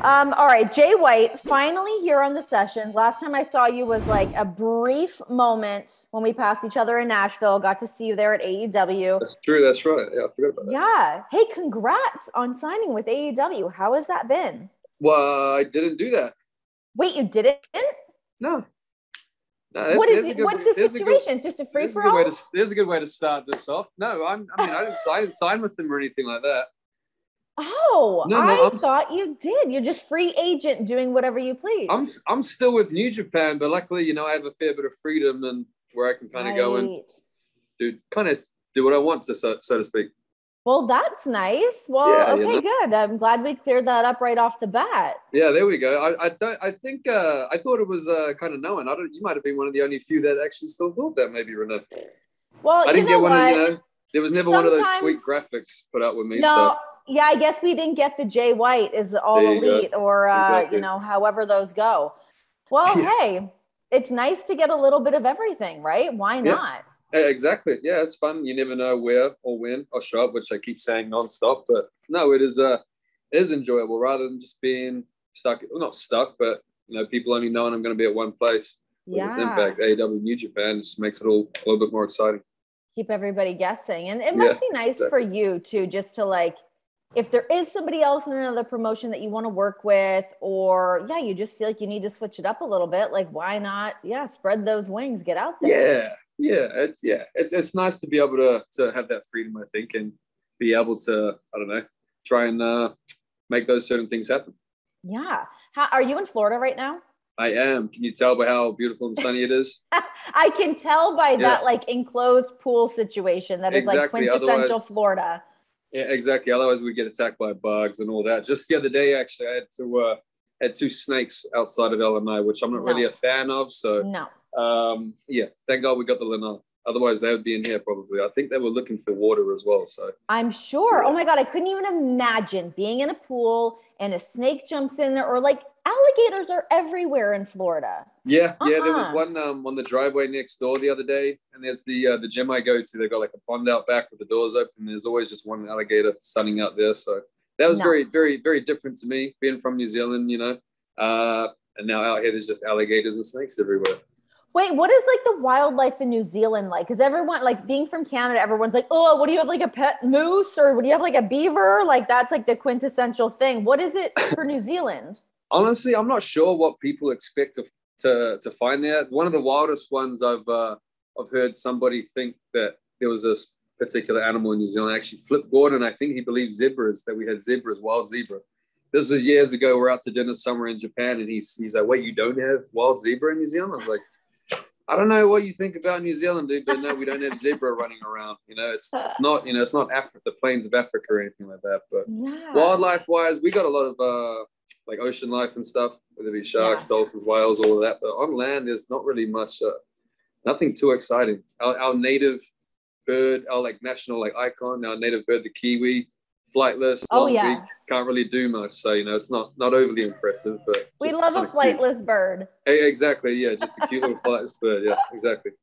All right, Jay White, finally here on the sessions. Last time I saw you was like a brief moment when we passed each other in Nashville. Got to see you there at AEW. That's true. That's right. Yeah, I forgot about that. Yeah. Hey, congrats on signing with AEW. How has that been? Well, I didn't do that. Wait, you didn't? No. What's the situation? It's just a free for all? There's a good way to start this off. No, I didn't sign with them or anything like that. Oh, no, I thought you did. You're just free agent doing whatever you please. I'm still with New Japan, but luckily, I have a fair bit of freedom and where I can kind of go and do what I want to, so to speak. Well, that's nice. Well, yeah, okay, good. I'm glad we cleared that up right off the bat. Yeah, there we go. I thought it was kind of known. You might have been one of the only few that actually still thought that, maybe, Renee. Well, I didn't get one of there was never one of those sweet graphics put out with me. No. So. Yeah, I guess we didn't get the Jay White is all elite go. Or, exactly. However those go. Well, hey, it's nice to get a little bit of everything, right? Why not? Yeah, exactly. Yeah, it's fun. You never know where or when I'll show up, which I keep saying nonstop. But no, it is enjoyable rather than just being stuck. Well, not stuck, but, people only knowing I'm going to be at one place. With this Impact, AEW, New Japan just makes it all a little bit more exciting. Keep everybody guessing. And it must be nice for you, too, just to if there is somebody else in another promotion that you want to work with, or you just feel like you need to switch it up a little bit, why not? Yeah, spread those wings, get out there. It's nice to be able to have that freedom, I think, and be able to try and make those certain things happen. Yeah. Are you in Florida right now? I am. Can you tell by how beautiful and sunny it is? I can tell by that enclosed pool situation that is quintessential Florida. Yeah, exactly. Otherwise, we get attacked by bugs and all that. Just the other day, actually, I had two snakes outside of LMI, which I'm not really a fan of. So, thank God we got the Lanai. Otherwise, they would be in here probably. I think they were looking for water as well. So I'm sure. Yeah. Oh my God, I couldn't even imagine being in a pool and a snake jumps in there, or alligators are everywhere in Florida. Yeah, there was one on the driveway next door the other day, and there's the gym I go to. They've got a pond out back with the doors open. And there's always just one alligator sunning out there. So that was very, very, very different to me being from New Zealand, and now out here there's just alligators and snakes everywhere. Wait, what is the wildlife in New Zealand like? Because everyone, being from Canada, everyone's like, oh, what do you have, a pet moose, or what do you have, a beaver? That's the quintessential thing. What is it for New Zealand? Honestly, I'm not sure what people expect to find there. One of the wildest ones I've heard somebody think that there was a particular animal in New Zealand. Actually, Flip Gordon, I think he believes zebras, that we had zebras, wild zebra. This was years ago. We're out to dinner somewhere in Japan, and he's like, wait, you don't have wild zebra in New Zealand? I was like, I don't know what you think about New Zealand, dude, but no, we don't have zebra running around. It's not, it's not Africa, the plains of Africa or anything like that. But wildlife wise, we got a lot of ocean life and stuff, whether it be sharks, dolphins, whales, all of that. But on land, there's not really much, nothing too exciting. Our native bird, our national icon, our native bird, the kiwi, flightless, beak, can't really do much. So, it's not overly impressive, but we love a flightless bird. Exactly. Yeah. Just a cute little flightless bird. Yeah, exactly.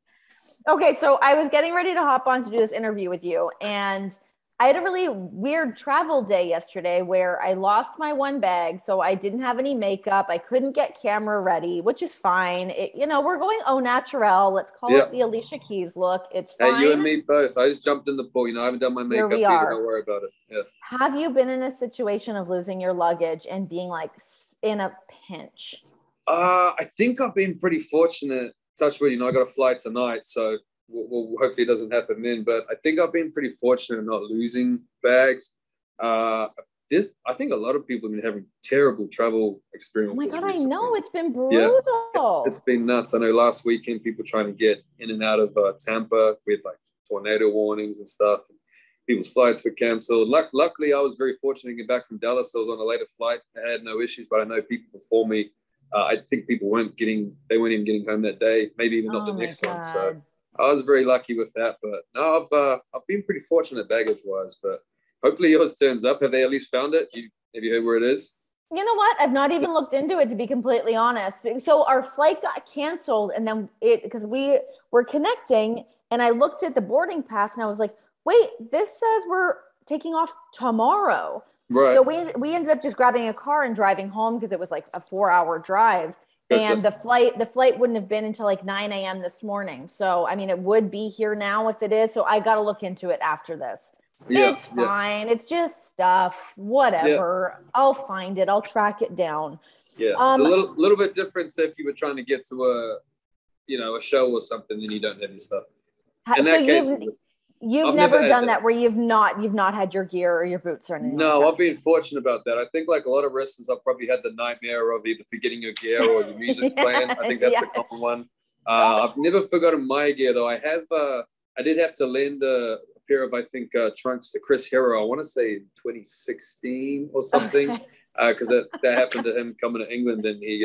Okay. So I was getting ready to hop on to do this interview with you, and I had a really weird travel day yesterday where I lost my one bag. So I didn't have any makeup. I couldn't get camera ready, which is fine. We're going au naturel. Let's call it the Alicia Keys look. It's fine. Hey, you and me both. I just jumped in the pool. I haven't done my makeup either. Don't worry about it. Yeah. Have you been in a situation of losing your luggage and being in a pinch? I think I've been pretty fortunate. Touch wood, I got a flight tonight. So well, hopefully it doesn't happen then, but I think I've been pretty fortunate in not losing bags. I think a lot of people have been having terrible travel experiences. Oh my God, recently. I know, it's been brutal. Yeah, it's been nuts. I know last weekend people trying to get in and out of Tampa with tornado warnings and stuff. People's flights were canceled. Luckily, I was very fortunate to get back from Dallas. I was on a later flight. I had no issues, but I know people before me, I think people weren't even getting home that day, maybe even not the next one. So I was very lucky with that, but no, I've been pretty fortunate baggage-wise, but hopefully yours turns up. Have they at least found it? Have you heard where it is? You know what? I've not even looked into it, to be completely honest. So our flight got canceled, and then because we were connecting, and I looked at the boarding pass, and I was like, wait, this says we're taking off tomorrow. Right. So we ended up just grabbing a car and driving home because it was like a 4-hour drive. Gotcha. And the flight wouldn't have been until like 9 a.m. this morning. So, I mean, it would be here now if it is. So I got to look into it after this. Yeah, It's fine. It's just stuff, whatever. Yeah. I'll find it. I'll track it down. Yeah. It's a little bit different if you were trying to get to a show or something and you don't have your stuff. In that case, you've never done that where you've not had your gear or your boots or anything. No, like I've been fortunate about that. I think like a lot of wrestlers, I've probably had the nightmare of either forgetting your gear or your music's playing. I think that's a common one. I've never forgotten my gear though. I did have to lend a pair of, I think, trunks to Chris Hero. I want to say 2016 or something, because that happened to him coming to England, and he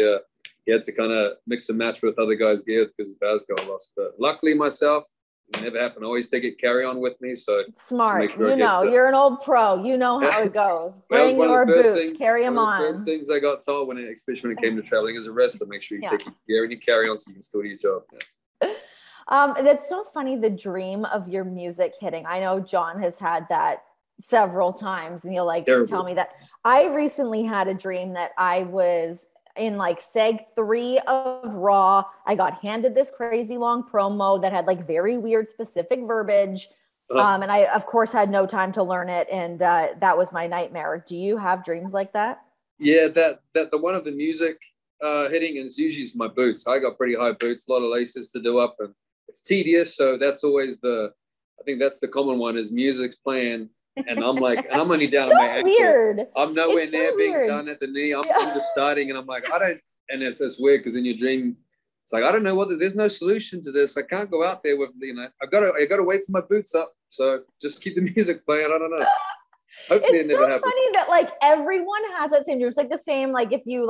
had to kind of mix and match with other guys' gear because his bars got lost. But luckily myself, it never happened. I always take it carry-on with me. So smart. You're an old pro. You know how it goes. Bring your boots. Carry them on. One of the first things I got told, especially when it came to traveling as a wrestler, make sure you take your gear and you carry on so you can still do your job. Yeah. That's so funny, the dream of your music hitting. I know John has had that several times, and you'll tell me that. I recently had a dream that I was in like seg 3 of Raw. I got handed this crazy long promo that had like very weird specific verbiage. And I, of course, had no time to learn it. And that was my nightmare. Do you have dreams like that? Yeah, the one of the music hitting, and it's usually my boots. I got pretty high boots, a lot of laces to do up, and it's tedious. So that's always I think that's the common one, is music's playing. And I'm like, and I'm only down at my ankle. Weird. I'm nowhere near being done at the knee. I'm just starting, and I'm like, and it's weird because in your dream, it's like, I don't know there's no solution to this. I can't go out there with, I got to wait till my boots up. So just keep the music playing. I don't know. Hopefully it never happens. It's so funny that like everyone has that same dream. It's like the same, like if you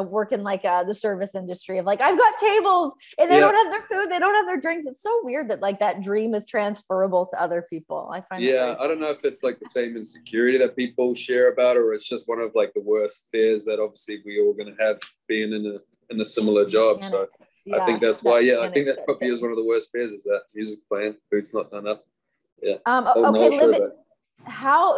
work in like the service industry of like, I've got tables and they don't have their food, they don't have their drinks. It's so weird that like that dream is transferable to other people. I find I don't know if it's like the same insecurity that people share about, or it's just one of like the worst fears that obviously we all going to have being in a similar job. So I think that's why. I think that probably is one of the worst fears, is that music playing, boots not done up. Yeah. Okay.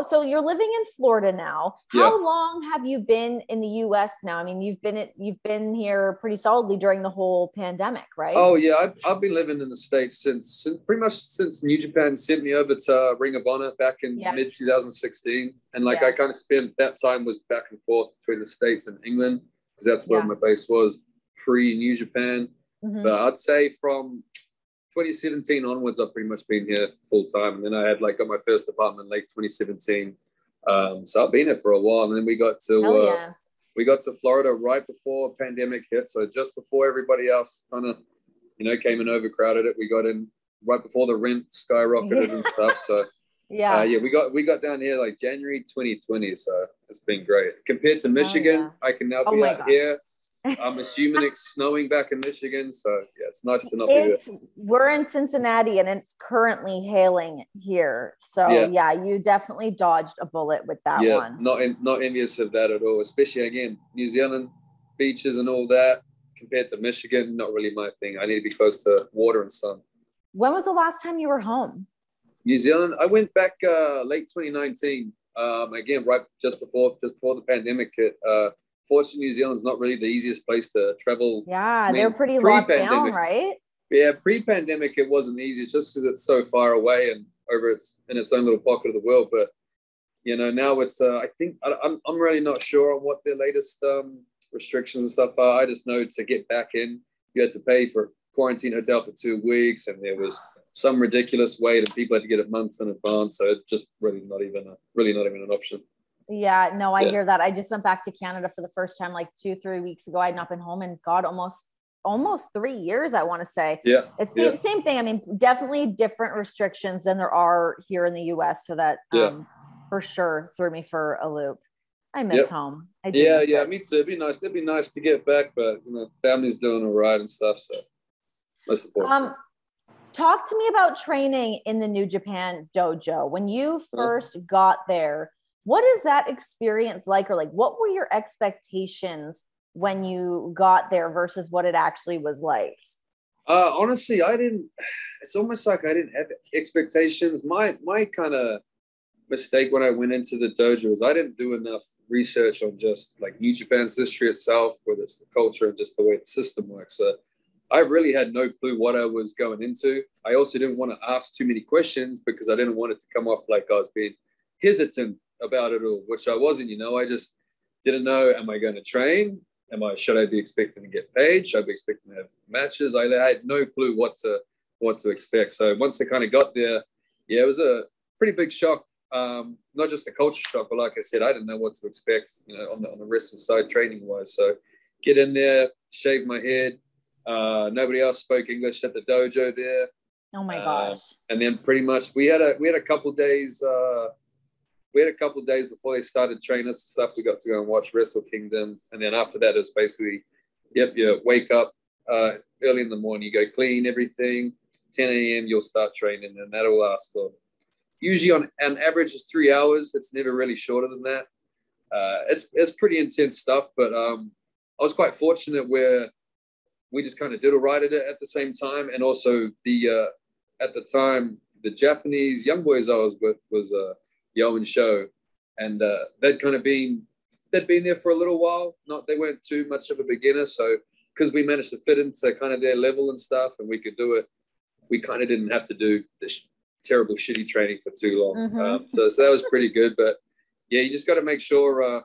So you're living in Florida now. How long have you been in the US now? I mean, you've been here pretty solidly during the whole pandemic, right? Oh yeah, I've been living in the States since pretty much since New Japan sent me over to Ring of Honor back in mid 2016, and I kind of spent that time was back and forth between the States and England, because that's where my base was pre New Japan. Mm-hmm. But I'd say from 2017 onwards, I've pretty much been here full time. And then I had got my first apartment late 2017. So I've been here for a while. And then we got to Florida right before pandemic hit. So just before everybody else kind of, came and overcrowded it. We got in right before the rent skyrocketed and stuff. So we got down here like January 2020. So it's been great. Compared to Michigan, I can now be out here. I'm assuming it's snowing back in Michigan, so it's nice to not be there. We're in Cincinnati, and it's currently hailing here. So you definitely dodged a bullet with that one. Not envious of that at all. Especially again, New Zealand beaches and all that, compared to Michigan, not really my thing. I need to be close to water and sun. When was the last time you were home? New Zealand. I went back late 2019. Again, right just before the pandemic hit. Fortunately, New Zealand's not really the easiest place to travel. Yeah, they're pretty locked down, right? Yeah, pre-pandemic, it wasn't easy. It's just because it's so far away and in its own little pocket of the world. But, now it's, I think, I'm really not sure on what their latest restrictions and stuff are. I just know to get back in, you had to pay for a quarantine hotel for 2 weeks, and there was some ridiculous wait, and people had to get it months in advance. So it's just really not even an option. Yeah, no, I hear that. I just went back to Canada for the first time like 2-3 weeks ago. I'd not been home in almost 3 years, I want to say. Yeah. It's the same thing. I mean, definitely different restrictions than there are here in the US. So that for sure threw me for a loop. I miss home. I do miss it. Me too. It'd be nice to get back, but family's doing all right and stuff. So most important. Talk to me about training in the New Japan dojo. When you first got there, what is that experience like? Or what were your expectations when you got there versus what it actually was like? Honestly, it's almost like I didn't have expectations. My kind of mistake when I went into the dojo is I didn't do enough research on just like New Japan's history itself, whether it's the culture and just the way the system works. So I really had no clue what I was going into. I also didn't want to ask too many questions because I didn't want it to come off like I was being hesitant about it all, which I wasn't. I just didn't know, am I going to train? Should I be expecting to get paid? Should I be expecting to have matches? I had no clue what to expect. So once I kind of got there, yeah, it was a pretty big shock. Not just the culture shock, but like I said, I didn't know what to expect, on the wrestling side, training wise. So get in there, shave my head. Nobody else spoke English at the dojo there. Oh my gosh! And then pretty much we had a couple days. We had a couple of days before they started training us and stuff. We got to go and watch Wrestle Kingdom, and then after that, it's basically, you wake up early in the morning, you go clean everything. 10 a.m. you'll start training, and that'll last for usually on average is 3 hours. It's never really shorter than that. It's pretty intense stuff, but I was quite fortunate where we just kind of did all right at it at the same time, and also at the time the Japanese young boys I was with was Yo and Show, and they'd been there for a little while. They weren't too much of a beginner, so because we managed to fit into kind of their level and stuff, and we could do it, we kind of didn't have to do this terrible shitty training for too long. Mm-hmm. So that was pretty good. But yeah, you just got to make sure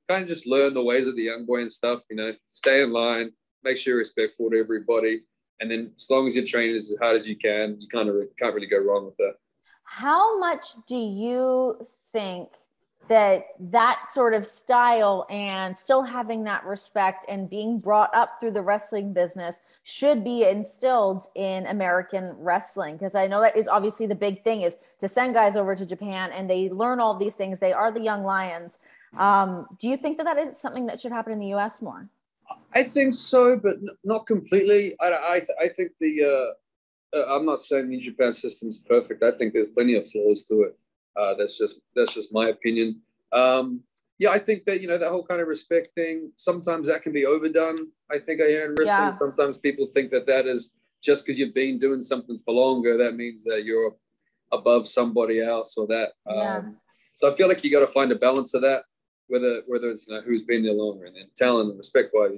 kind of just learn the ways of the young boy and stuff. Stay in line, make sure you're respectful to everybody, and then as long as you're training as hard as you can, you can't really go wrong with that. How much do you think that sort of style and still having that respect and being brought up through the wrestling business should be instilled in American wrestling? Because I know that is obviously the big thing, is to send guys over to Japan and they learn all these things. They are the young lions. Do you think that is something that should happen in the US more? I think so, but not completely. I think I'm not saying New Japan system is perfect. I think there's plenty of flaws to it. That's just my opinion. I think that that whole kind of respect thing, sometimes that can be overdone. I think I hear in wrestling. Yeah. Sometimes people think that is just because you've been doing something for longer, that means that you're above somebody else or that. Yeah. So I feel like you got to find a balance of that, whether it's who's been there longer and then talent and respect wise.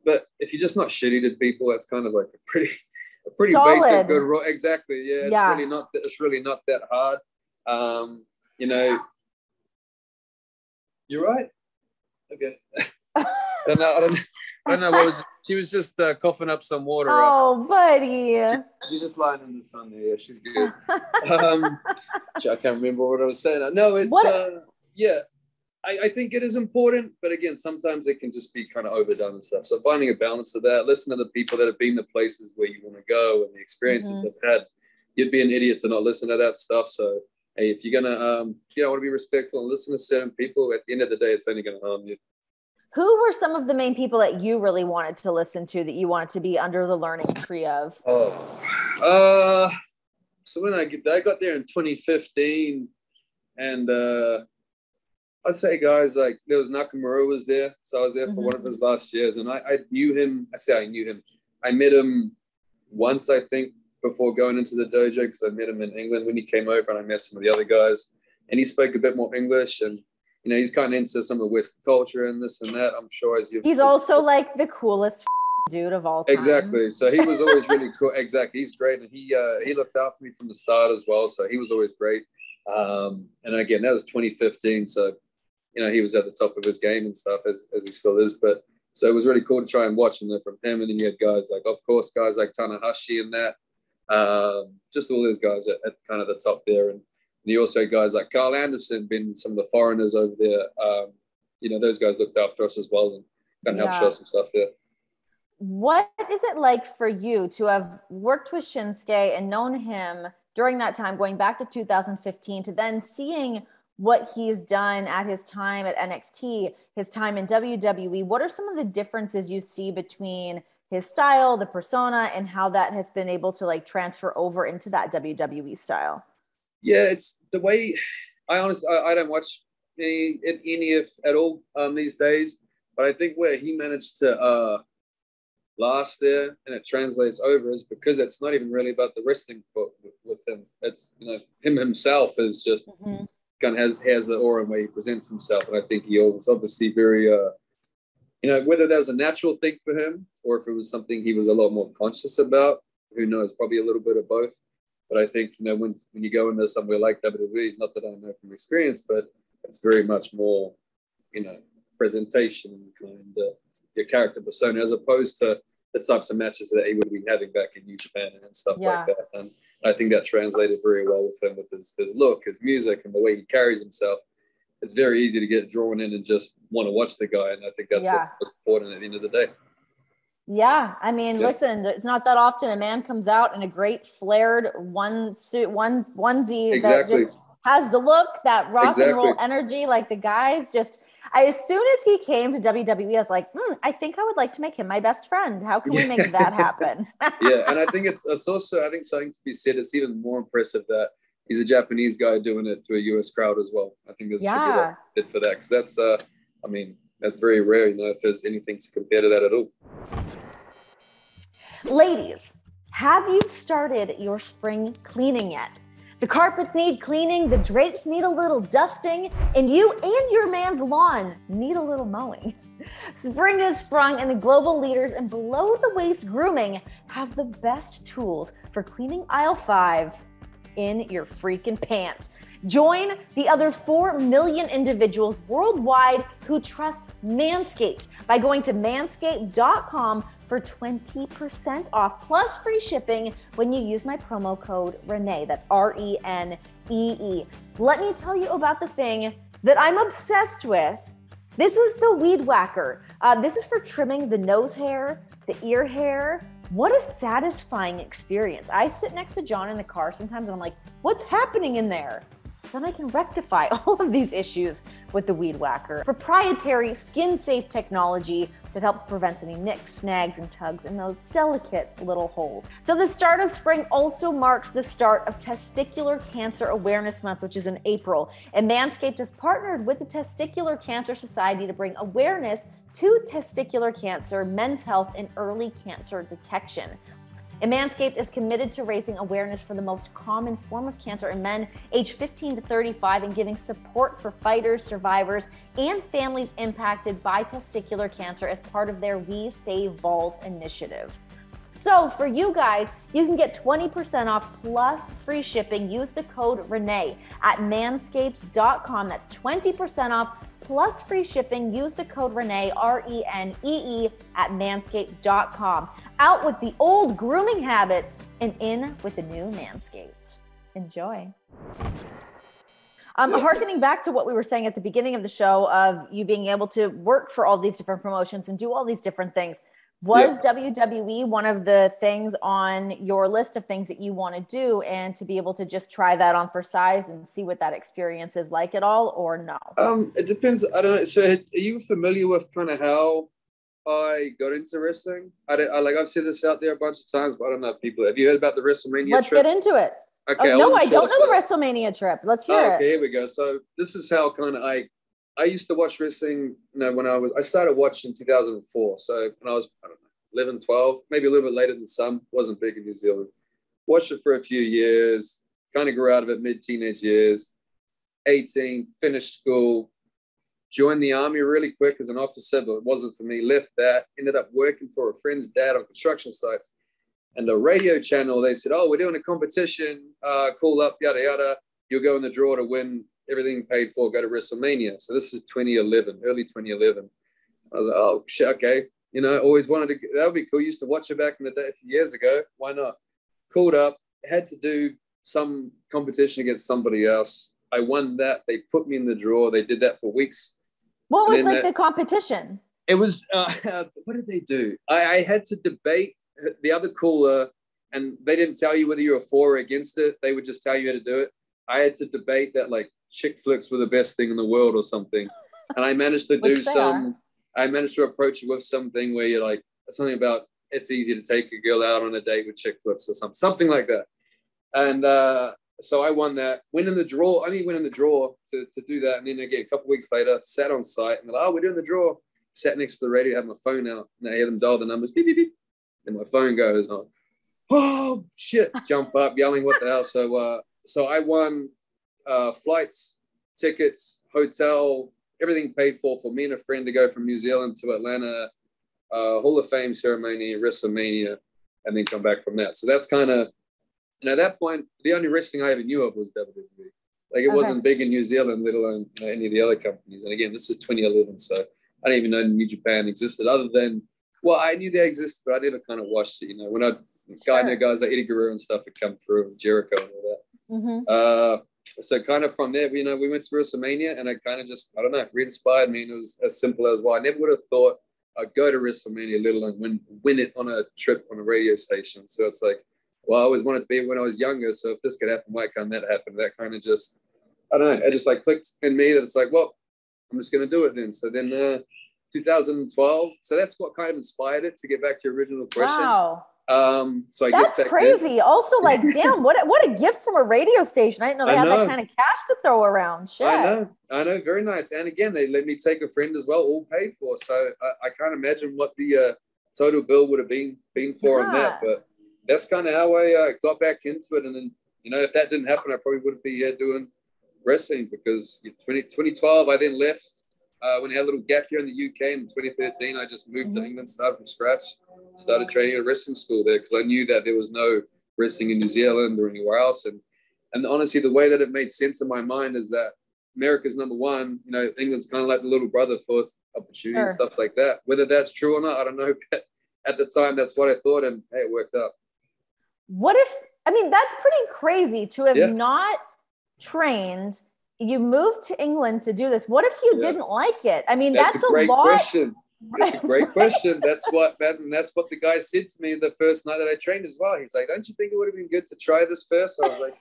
But if you're just not shitty to people, that's kind of like a pretty solid. Basic good rule. Exactly. Yeah. It's really not that hard. You're right. Okay. I don't know what was. She was just coughing up some water. Oh, buddy. She's just lying in the sun there. Yeah, she's good. I can't remember what I was saying. No, it's yeah. I think it is important, but again, sometimes it can just be kind of overdone and stuff. So finding a balance of that, listen to the people that have been the places where you want to go and the experiences they've had. You'd be an idiot to not listen to that stuff. So hey, if you're gonna want to be respectful and listen to certain people, at the end of the day, it's only gonna harm you. Who were some of the main people that you really wanted to listen to, that you wanted to be under the learning tree of? So when I got there in 2015, and I'd say guys like, there was Nakamura was there, so I was there for one of his last years, and I knew him. I knew him. I met him once, I think, before going into the dojo, because I met him in England when he came over, and I met some of the other guys, and he spoke a bit more English, and he's kind of into some of the Western culture and this and that. I'm sure he's also like the coolest dude of all time. Exactly. So he was always really cool. Exactly. He's great, and he looked after me from the start as well. So he was always great. And again, that was 2015. So he was at the top of his game and stuff, as he still is. But so it was really cool to try and watch and learn from him. And then you had guys like Tanahashi and that. Just all those guys at kind of the top there. And you also had guys like Carl Anderson, been some of the foreigners over there. Those guys looked after us as well and kind of helped show some stuff there. What is it like for you to have worked with Shinsuke and known him during that time, going back to 2015, to then seeing what he's done at his time at NXT, his time in WWE? What are some of the differences you see between his style, the persona, and how that has been able to like transfer over into that WWE style? Yeah, it's the way. I don't watch any if at all these days, but I think where he managed to last there and it translates over is because it's not even really about the wrestling with him. It's, you know, him himself is just kind of has the aura and way he presents himself. And I think he was obviously very, you know, whether that was a natural thing for him or if it was something he was a lot more conscious about, who knows, probably a little bit of both. But I think, you know, when you go into somewhere like WWE, not that I know from experience, but it's very much more, you know, presentation and kind of your character persona, as opposed to the types of matches that he would be having back in New Japan and stuff like that. And I think that translated very well with him, with his look, his music, and the way he carries himself. It's very easy to get drawn in and just want to watch the guy. And I think that's what's most important at the end of the day. Yeah. I mean, listen, it's not that often a man comes out in a great flared onesie that just has the look, that rock and roll energy. Like the guys just, as soon as he came to WWE, I was like, I think I would like to make him my best friend. How can we make that happen? Yeah. And I think it's also, I think something to be said. It's even more impressive that he's a Japanese guy doing it to a US crowd as well. I think there's should be a bit for that. Because that's, I mean, that's very rare, you know, if there's anything to compare to that at all. Ladies, have you started your spring cleaning yet? The carpets need cleaning, the drapes need a little dusting, and you and your man's lawn need a little mowing. Spring has sprung, and the global leaders in below-the-waist grooming have the best tools for cleaning aisle 5 in your freaking pants. Join the other 4 million individuals worldwide who trust Manscaped by going to manscaped.com for 20% off plus free shipping when you use my promo code Renee. That's RENEE. Let me tell you about the thing that I'm obsessed with. This is the Weed Whacker. This is for trimming the nose hair, the ear hair. What a satisfying experience. I sit next to John in the car sometimes and I'm like, what's happening in there? Then I can rectify all of these issues with the Weed Whacker. Proprietary skin-safe technology that helps prevent any nicks, snags, and tugs in those delicate little holes. So the start of spring also marks the start of Testicular Cancer Awareness Month, which is in April. And Manscaped has partnered with the Testicular Cancer Society to bring awareness to testicular cancer, men's health, and early cancer detection. And Manscaped is committed to raising awareness for the most common form of cancer in men aged 15 to 35 and giving support for fighters, survivors, and families impacted by testicular cancer as part of their We Save Balls initiative. So for you guys, you can get 20% off plus free shipping. Use the code Renee at manscaped.com. That's 20% off plus free shipping. Use the code Renee, RENEE, at manscaped.com. Out with the old grooming habits and in with the new Manscaped. Enjoy. Harkening back to what we were saying at the beginning of the show of you being able to work for all these different promotions and do all these different things. Was WWE one of the things on your list of things that you want to do, and to be able to just try that on for size and see what that experience is like at all, or no? It depends. I don't know. So are you familiar with kind of how I got into wrestling? I've said this out there a bunch of times, but I don't know if people, have you heard about the WrestleMania Let's trip? get into it. Okay. No, I don't know the WrestleMania trip. Let's hear it. Okay, here we go. So this is how kind of I used to watch wrestling, you know, when I started watching in 2004. So when I was, I don't know, 11, 12, maybe a little bit later than some, wasn't big in New Zealand. Watched it for a few years, kind of grew out of it mid-teenage years, 18, finished school, joined the army really quick as an officer, but it wasn't for me, left that, ended up working for a friend's dad on construction sites. And the radio channel, they said, oh, we're doing a competition, call up, yada, yada. You'll go in the draw to win everything paid for, go to WrestleMania. So this is 2011, early 2011. I was like, oh, shit, okay. You know, always wanted to, that would be cool. Used to watch it back in the day a few years ago. Why not? Called up, had to do some competition against somebody else. I won that. They put me in the draw. They did that for weeks. What was like the competition? It was, what did they do? I had to debate the other cooler, and they didn't tell you whether you were for or against it. They would just tell you how to do it. I had to debate that like chick flicks were the best thing in the world or something. And I managed to do I managed to approach it with something where you're like, something about it's easy to take a girl out on a date with chick flicks or something like that. And so I won that, went in the draw, only went in the draw to do that. And then again, a couple of weeks later, sat on site and they're like, oh, we're doing the draw. Sat next to the radio, had my phone out, and I hear them dial the numbers, beep, beep, beep. And my phone goes on. oh shit, jump up, yelling, what the hell? So I won flights, tickets, hotel, everything paid for me and a friend to go from New Zealand to Atlanta, Hall of Fame ceremony, WrestleMania, and then come back from that. So that's kind of, and at that point, the only wrestling I ever knew of was WWE. Like it wasn't big in New Zealand, let alone any of the other companies. And again, this is 2011, so I didn't even know New Japan existed. Other than, well, I knew they existed, but I never kind of watched it. When I knew guys like Eddie Guerrero and stuff had come through, and Jericho and all that. So kind of from there, we went to WrestleMania, and it kind of just, I don't know, re-inspired me. And it was as simple as, well, I never would have thought I'd go to WrestleMania, let alone win it on a trip on a radio station. So it's like, well, I always wanted to be when I was younger. So if this could happen, why can't that happen? That kind of just, I don't know, it just like clicked in me that it's like, well, I'm just going to do it then. So then 2012, so that's what kind of inspired it, to get back to your original question. Wow. So I that's guess back crazy. Then, also, like, damn, what a gift from a radio station. I didn't know they had that kind of cash to throw around. Shit. I know, very nice. And again, they let me take a friend as well, all paid for. So I can't imagine what the total bill would have been for on that. But that's kind of how I got back into it. And then, if that didn't happen, I probably wouldn't be here doing wrestling, because 2012, I then left. When I had a little gap here in the UK in 2013, I just moved to England, started from scratch, started training at a wrestling school there, because I knew that there was no wrestling in New Zealand or anywhere else. And honestly, the way that it made sense in my mind is that America's number one, England's kind of like the little brother for opportunity and stuff like that. Whether that's true or not, I don't know. But at the time, that's what I thought, and hey, it worked out. That's pretty crazy to have not trained. You moved to England to do this. What if you didn't like it? That's a great lot. Question. That's a great question. That's what the guy said to me the first night that I trained as well. He's like, "Don't you think it would have been good to try this first?" I was like,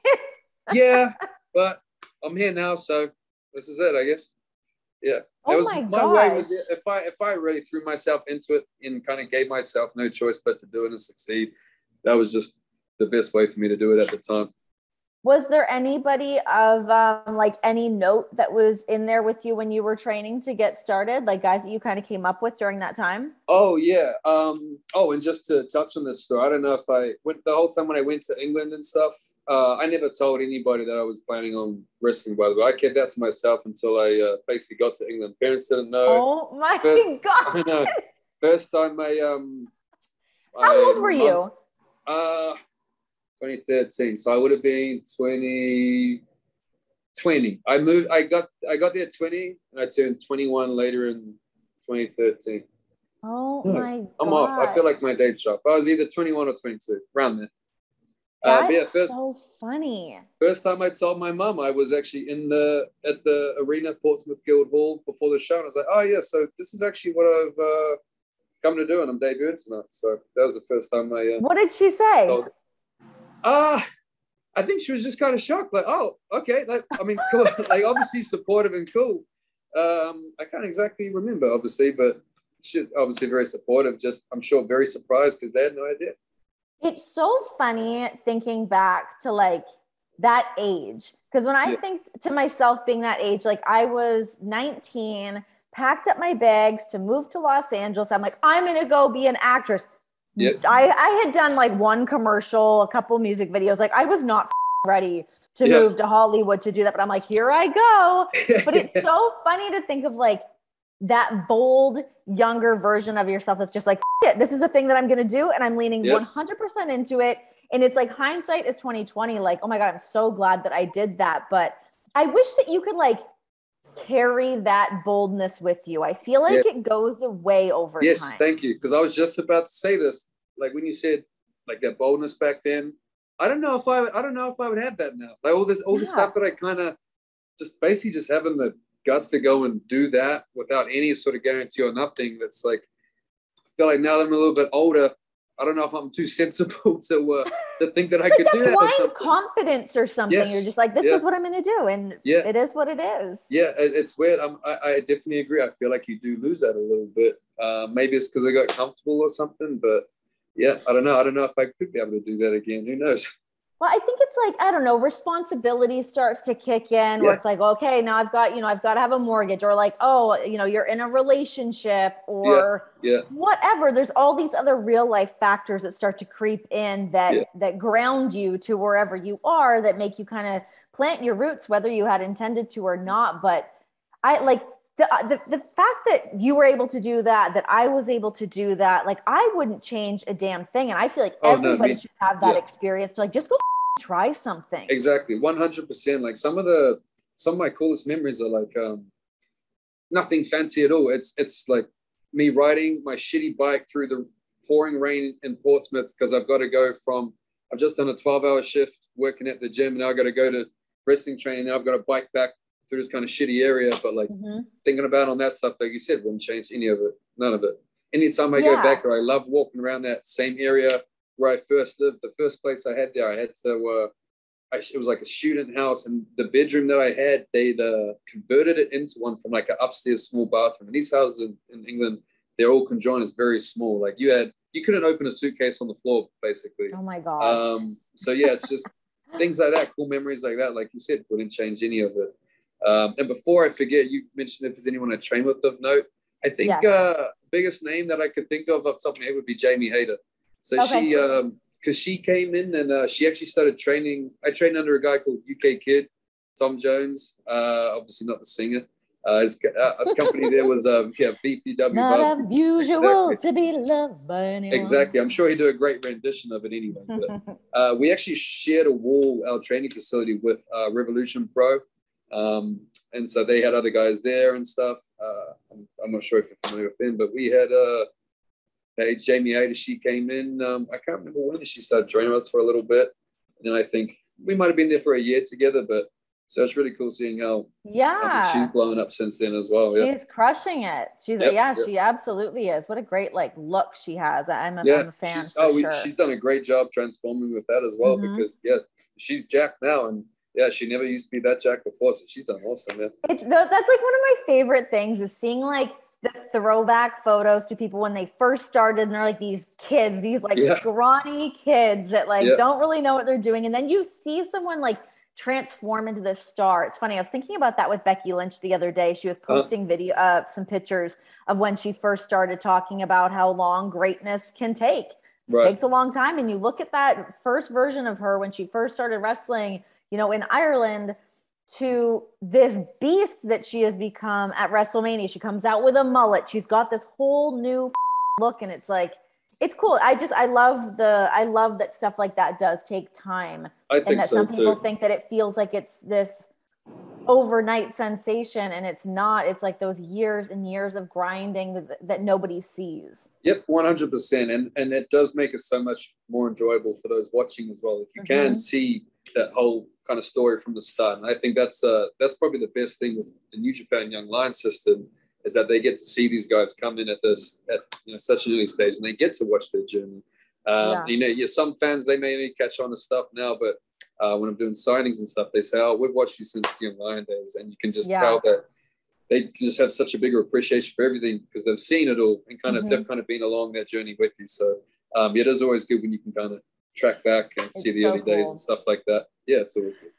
"Yeah, but I'm here now, so this is it, I guess." Yeah. My way was, if I really threw myself into it and kind of gave myself no choice but to do it and succeed, that was just the best way for me to do it at the time. Was there anybody of any note that was in there with you when you were training to get started? Like guys that you kind of came up with during that time? Oh, yeah. And just to touch on this story, I don't know if I went the whole time when I went to England and stuff, I never told anybody that I was planning on wrestling, by the way. I kept that to myself until I basically got to England. Parents didn't know. Oh my God. I know. First time How old were you? 2013, so I would have been 20. I got there at 20, and I turned 21 later in 2013. Oh my God! I'm off. I feel like my date's off. I was either 21 or 22, around there. That's so funny. First time I told my mum, I was actually at the arena, Portsmouth Guildhall, before the show, and I was like, "Oh yeah, so this is actually what I've come to do, and I'm debuting tonight." So that was the first time I. What did she say? I think she was just kind of shocked, like, "Oh, okay." Cool. Like, obviously supportive and cool. I can't exactly remember, obviously, but she obviously very supportive. Just, I'm sure, very surprised because they had no idea. It's so funny thinking back to like that age, because when I think to myself being that age, like I was 19, packed up my bags to move to Los Angeles. I'm like, I'm gonna go be an actress. Yep. I had done like one commercial, a couple music videos. Like I was not ready to move to Hollywood to do that. But I'm like, here I go. But it's so funny to think of like that bold, younger version of yourself that's just like, this is a thing that I'm going to do. And I'm leaning 100% into it. And it's like hindsight is 2020. Like, oh my God, I'm so glad that I did that. But I wish that you could like carry that boldness with you. I feel like it goes away over time. Yes, thank you. Because I was just about to say this. Like when you said like that boldness back then, I don't know if I would have that now. Like all the stuff that I kind of just basically just having the guts to go and do that without any sort of guarantee or nothing. That's like, I feel like now that I'm a little bit older, I don't know if I'm too sensible to think that I could do that. Blind confidence or something. Yes. You're just like, this is what I'm going to do, and it is what it is. Yeah, it's weird. I definitely agree. I feel like you do lose that a little bit. Maybe it's because I got comfortable or something, but yeah, I don't know. I don't know if I could be able to do that again. Who knows? Well, I think it's like, I don't know, responsibility starts to kick in where it's like, okay, now I've got to have a mortgage, or like, oh, you're in a relationship or whatever. There's all these other real life factors that start to creep in that ground you to wherever you are, that make you kind of plant your roots, whether you had intended to or not. But I like the fact that you were able to do that I was able to do that, like I wouldn't change a damn thing. And I feel like everybody should have that experience to like, just go try something. Exactly. 100%. Like some of my coolest memories are like, nothing fancy at all. It's like me riding my shitty bike through the pouring rain in Portsmouth, because I've just done a 12-hour shift working at the gym, and now I've got to go to wrestling training. Now I've got to bike back through this kind of shitty area. But like thinking about on that stuff, like you said, wouldn't change any of it. None of it. Anytime I go back there, I love walking around that same area where I first lived. The first place I had there, I had to, it was like a student house, and the bedroom that I had, they'd converted it into one from like an upstairs small bathroom. And these houses in England, they're all conjoined. It's very small. Like you couldn't open a suitcase on the floor, basically. Oh my gosh. So yeah, it's just things like that, cool memories like that. Like you said, wouldn't change any of it. And before I forget, you mentioned if there's anyone I train with of note. I think biggest name that I could think of off the top of my head would be Jamie Hayden. So she, because she came in and she actually started training. I trained under a guy called UK Kid, Tom Jones, obviously not the singer. His company there was BPW. Not unusual to be loved by anyone. Exactly. I'm sure he'd do a great rendition of it anyway. But, we actually shared a wall, our training facility, with Revolution Pro. And so they had other guys there and stuff. I'm not sure if you're familiar with them, but we had Jamie Hayden. She came in. I can't remember when she started joining us for a little bit. And then I think we might have been there for a year together, but so it's really cool seeing how she's blown up since then as well. She's crushing it. She's she absolutely is. What a great like look she has. I'm a fan. She's done a great job transforming with that as well, because she's jacked now, and she never used to be that jacked before, so she's done awesome. That's like one of my favorite things is seeing like the throwback photos to people when they first started, and they're like these kids, these like scrawny kids that like don't really know what they're doing, and then you see someone like transform into this star. It's funny, I was thinking about that with Becky Lynch the other day. She was posting some pictures of when she first started talking about how long greatness can take. It takes a long time, and you look at that first version of her when she first started wrestling, in Ireland, to this beast that she has become at WrestleMania. She comes out with a mullet. She's got this whole new look, and it's like, it's cool. I love that stuff like that does take time. I think so, some people think that it feels like it's this overnight sensation, and it's not. It's like those years and years of grinding that nobody sees. Yep, 100%. And it does make it so much more enjoyable for those watching as well. If you can see that whole kind of story from the start. And I think that's probably the best thing with the New Japan Young Lions system, is that they get to see these guys come in at such an early stage, and they get to watch their journey. Some fans, they may catch on to stuff now, but when I'm doing signings and stuff, they say, "Oh, we've watched you since Young Lion days," and you can just tell that they just have such a bigger appreciation for everything because they've seen it all and they've kind of been along that journey with you. So it is always good when you can kind of track back and see the early days and stuff like that. Yeah, it's always good.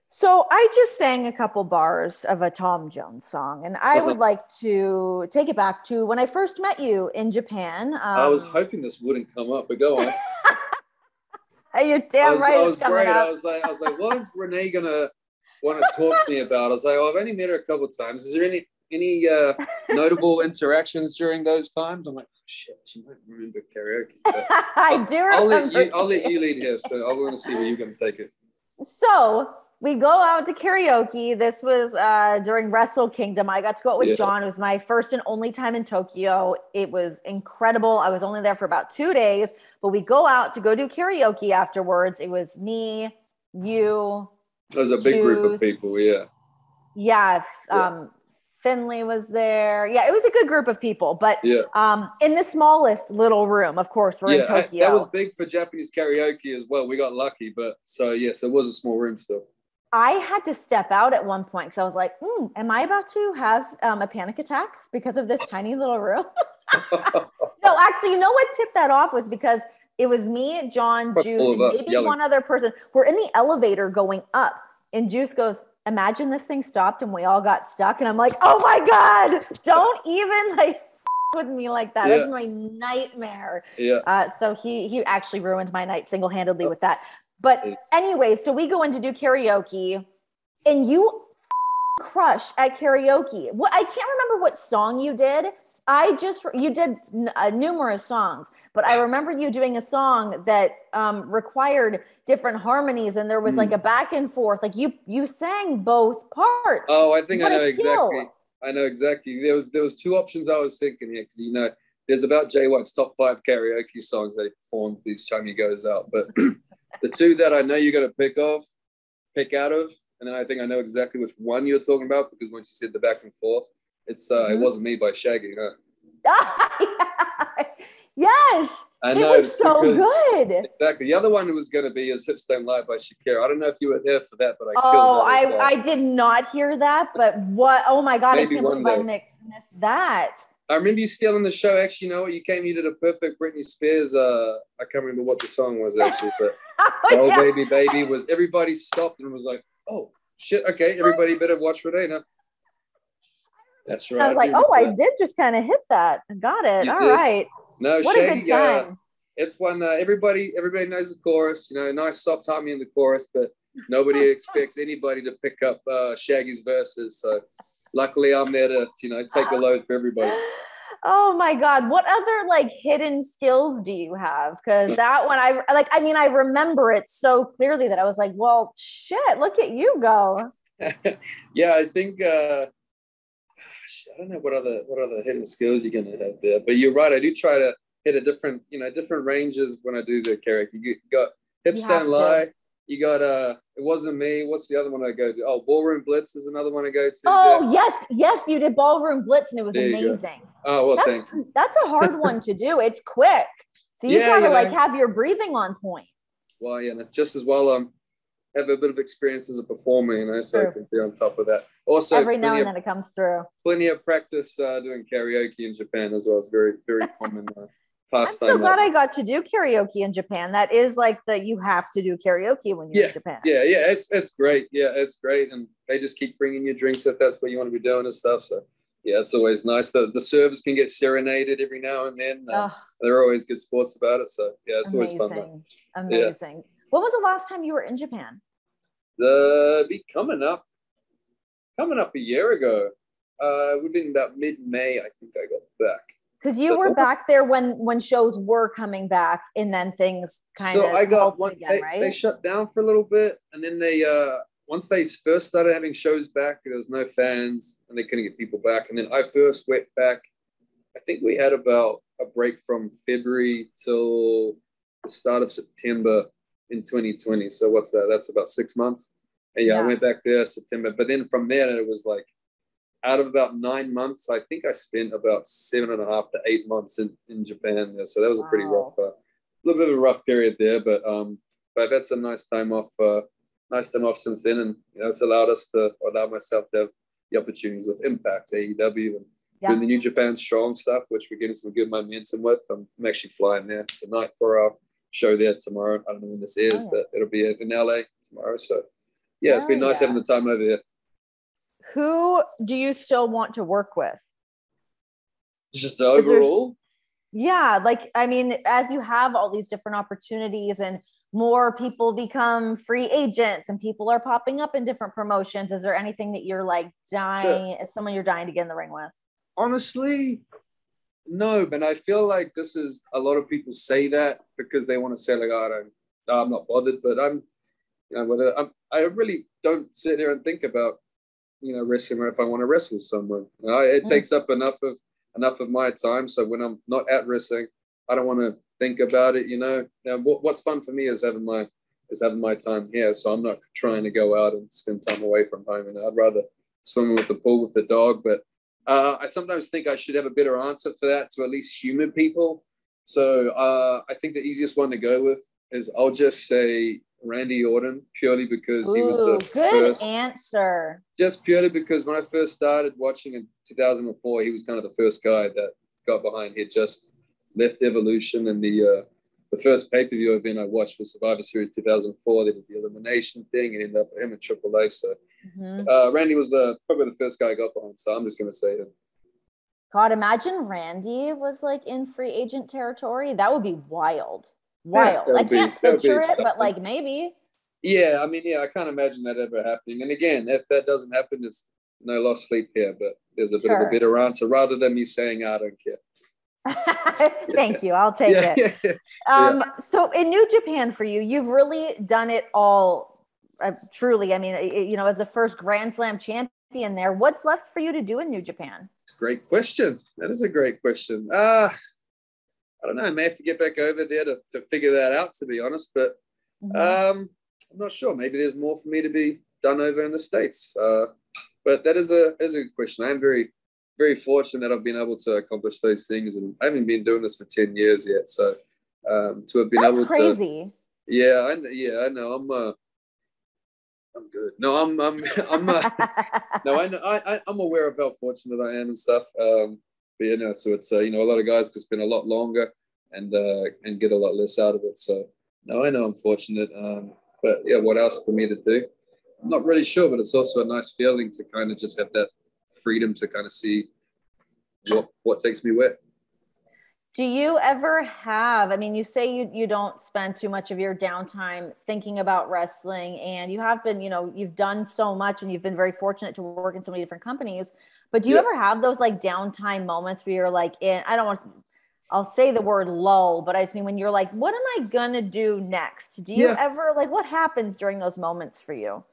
So I just sang a couple bars of a Tom Jones song, and I would like to take it back to when I first met you in Japan. I was hoping this wouldn't come up, but go on. You're damn right. I was worried. I was like, what is Renee gonna want to talk to me about? I was like, I've only met her a couple of times. Is there any notable interactions during those times? I'm like, oh, shit, she might remember karaoke. I do remember. I'll let you lead here, so I want to see where you're going to take it. So we go out to karaoke. This was during Wrestle Kingdom. I got to go out with John. It was my first and only time in Tokyo. It was incredible. I was only there for about 2 days, but we go out to go do karaoke afterwards. It was me, you. It was a big group of people, Yes. Finley was there. Yeah, it was a good group of people, but in the smallest little room, of course, we're in Tokyo. That was big for Japanese karaoke as well. We got lucky, but so yes, it was a small room still. I had to step out at one point because I was like, am I about to have a panic attack because of this tiny little room? No, actually, you know what tipped that off was because It was me, John, Probably Juice, all of and us maybe yelling. one other person. We're in the elevator going up, and Juice goes, imagine this thing stopped and we all got stuck. And I'm like, oh my God, don't even like with me like that. Yeah. That's my nightmare. Yeah. So he actually ruined my night single-handedly with that. But anyway, so we go in to do karaoke, and you crush at karaoke. What, I can't remember what song you did. You did numerous songs, but I remember you doing a song that required different harmonies, and there was like a back and forth. Like you sang both parts. Oh, I think what I know exactly. I know exactly. There was two options I was thinking here, because there's about Jay White's top 5 karaoke songs that he performed each time he goes out, but the two that I know you got to pick out of, and then I think I know exactly which one you're talking about, because once you said the back and forth, it's It Wasn't Me by Shaggy. Yes, I know, it was so good. Exactly. The other one was going to be Hips Don't Lie by Shakira. I don't know if you were there for that, but I killed that. I did not hear that, but what? Oh my God, maybe I can't believe I missed that. I remember you stealing the show. Actually, you know what? You did a perfect Britney Spears. I can't remember what the song was actually, but Baby was, everybody stopped and was like, oh shit, okay, everybody better watch Renee now. That's right. I was like, I did just kind of hit that. Got it. All right. No, what Shaggy, a good time. It's one everybody knows the chorus. Nice soft harmony in the chorus, but nobody expects anybody to pick up Shaggy's verses. So luckily, I'm there to take the load for everybody. Oh my God. What other like hidden skills do you have? Because that one I remember it so clearly that I was like, well, shit, look at you go. Yeah, I think I don't know what other hidden skills you're gonna have there. But you're right, I do try to hit a different ranges when I do the karaoke. You got Hips Don't Lie. You got It Wasn't Me. What's the other one I go to? Oh, Ballroom Blitz is another one I go to. Oh, yes, you did Ballroom Blitz, and it was amazing. Oh, well, thank you. That's a hard one to do. It's quick. So you gotta have your breathing on point. Well, just as well have a bit of experience as a performer, so I can be on top of that. Also, every now and then it comes through. Plenty of practice doing karaoke in Japan as well. It's very, very common. I'm so glad I got to do karaoke in Japan. That is like you have to do karaoke when you're in Japan. Yeah, it's great. Yeah, it's great, and they just keep bringing you drinks if that's what you want to be doing and stuff. So yeah, it's always nice. The servers can get serenaded every now and then. They're always good sports about it. So yeah, it's always fun. Amazing. Yeah. When was the last time you were in Japan? Be coming up a year ago. It would have been about mid-May. I think I got back. Because you were back there when shows were coming back, and then things kind of halted again, right? They shut down for a little bit, and then they once they first started having shows back, there was no fans, and they couldn't get people back. And then I first went back. I think we had about a break from February till the start of September in 2020. So what's that? That's about 6 months. And I went back there September, but then from there it was like, out of about 9 months, I think I spent about 7.5 to 8 months in Japan there. So that was a pretty rough, a little bit of a rough period there. But I've had some nice time off since then, and it's allowed myself to have the opportunities with Impact, AEW, and doing the New Japan Strong stuff, which we're getting some good momentum with. I'm actually flying there tonight for our show there tomorrow. I don't know when this is, but it'll be in LA tomorrow. So yeah, it's been nice having the time over there. Who do you still want to work with? Just overall? Yeah, as you have all these different opportunities and more people become free agents and people are popping up in different promotions, is there anything that you're like someone you're dying to get in the ring with? Honestly, no, but I feel like this is, a lot of people say that because they want to say like, I'm not bothered, but I really don't sit there and think about wrestling, or if I want to wrestle someone. It takes up enough of my time. So when I'm not at wrestling, I don't want to think about it. Now, what's fun for me is having my time here. So I'm not trying to go out and spend time away from home. And I'd rather swim with the pool with the dog. But I sometimes think I should have a better answer for that to at least human people. So I think the easiest one to go with is, I'll just say Randy Orton, purely because he was the good answer. Just purely because when I first started watching in 2004, he was kind of the first guy that got behind. He had just left Evolution, and the the first pay-per-view event I watched was Survivor Series 2004. They did the elimination thing and ended up with him in Triple H. So Randy was probably the first guy I got behind. So I'm just going to say him. God, imagine Randy was like in free agent territory. That would be wild. Wild. I can't picture it, but like maybe. Yeah, I mean, yeah, I can't imagine that ever happening. And again, if that doesn't happen, it's no lost sleep here. But there's a bit of a better answer rather than me saying, I don't care. Thank you. I'll take it. So in New Japan for you, you've really done it all. Truly, I mean, you know, as the first Grand Slam champion there, what's left for you to do in New Japan? Great question. That is a great question. I don't know. I may have to get back over there to figure that out, to be honest. But I'm not sure. Maybe there's more for me to be done over in the States. But that is a good question. I am very, very fortunate that I've been able to accomplish those things, and I haven't been doing this for 10 years yet. So to have been able crazy. to, yeah, I know. I'm good. No, I'm no, I know. I'm aware of how fortunate I am and stuff. But you know, so it's you know, a lot of guys could spend a lot longer and get a lot less out of it. So no, I know I'm fortunate. But yeah, what else for me to do? I'm not really sure, but it's also a nice feeling to kind of just have that freedom to kind of see what takes me where. Do you ever have, I mean, you say you don't spend too much of your downtime thinking about wrestling, and you have been, you know, you've done so much and you've been very fortunate to work in so many different companies, but do you ever have those like downtime moments where you're like, I'll say the word lull, but I just mean when you're like, what am I going to do next? Do you ever, like, what happens during those moments for you?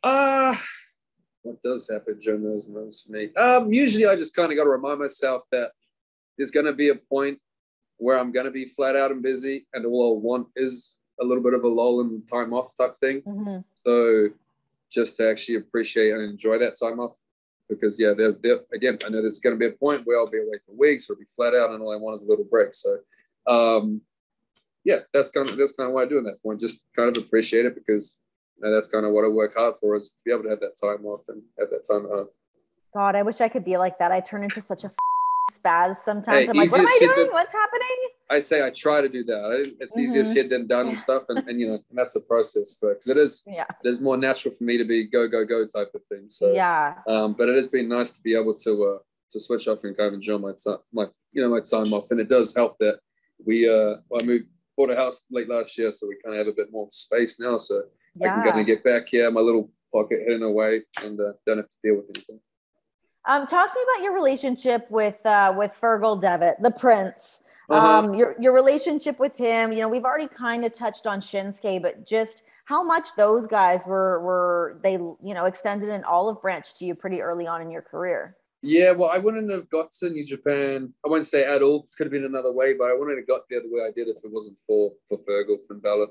What does happen during those moments for me? Usually I just kind of got to remind myself that there's going to be a point where I'm going to be flat out and busy, and all I want is a little bit of a lull and time off type thing. So just to actually appreciate and enjoy that time off, because again, I know there's going to be a point where I'll be away for weeks or be flat out, and all I want is a little break. So that's kind of what I do in that point. Just kind of appreciate it, because you know, that's kind of what I work hard for, is to be able to have that time off and have that time at home. God, I wish I could be like that. I turn into such a spaz sometimes. I'm like, what am I doing? What's happening? I say I try to do that. It's easier said than done and stuff, and you know, and that's the process. But because it is more natural for me to be go type of thing. So but it has been nice to be able to switch off and kind of enjoy my time off, and it does help that I bought a house late last year, so we kind of have a bit more space now, so I can kind of get back here, my little pocket hidden away, and don't have to deal with anything. Talk to me about your relationship with Fergal Devitt, the Prince. Your relationship with him. You know, we've already kind of touched on Shinsuke, but just how much those guys were they, you know, extended an olive branch to you pretty early on in your career. Yeah, well, I wouldn't have got to New Japan. I won't say at all. Could have been another way, but I wouldn't have got there the way I did if it wasn't for Fergal, Finn Balor.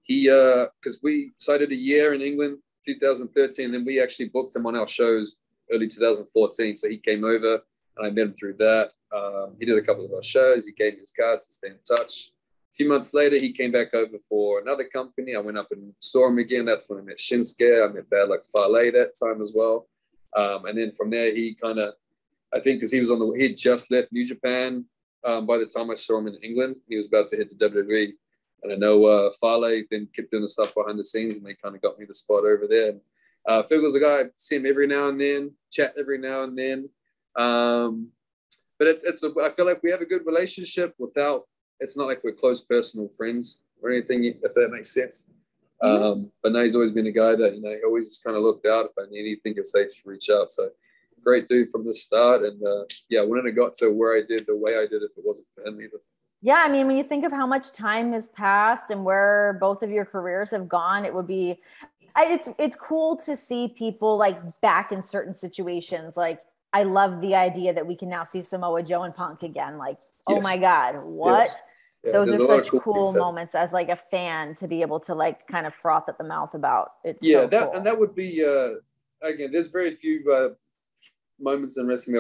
He because we cited a year in England, 2013, and then we actually booked him on our shows early 2014. So he came over and I met him through that. He did a couple of our shows. He gave me his cards to stay in touch. A few months later, he came back over for another company. I went up and saw him again. That's when I met Shinsuke. I met Bad Luck Fale that time as well. And then from there, he kind of, I think because he'd just left New Japan by the time I saw him in England. He was about to hit the WWE. And I know Fale then kept doing the stuff behind the scenes, and they kind of got me the spot over there. Fergal's a guy, I see him every now and then, chat every now and then. But I feel like we have a good relationship it's not like we're close personal friends or anything, if that makes sense. But no, he's always been a guy that, you know, he always kind of looked out. If I need anything, it's safe to reach out. So great dude from the start. And I wouldn't have got to where I did the way I did if it wasn't for him either. Yeah, I mean, when you think of how much time has passed and where both of your careers have gone, it would be, it's cool to see people like back in certain situations. Like, I love the idea that we can now see Samoa Joe and Punk again. Like, oh my God, what? Yes. Yeah, those are such cool moments as like a fan to be able to like kind of froth at the mouth about. It's so cool. And that would be, again, there's very few moments in wrestling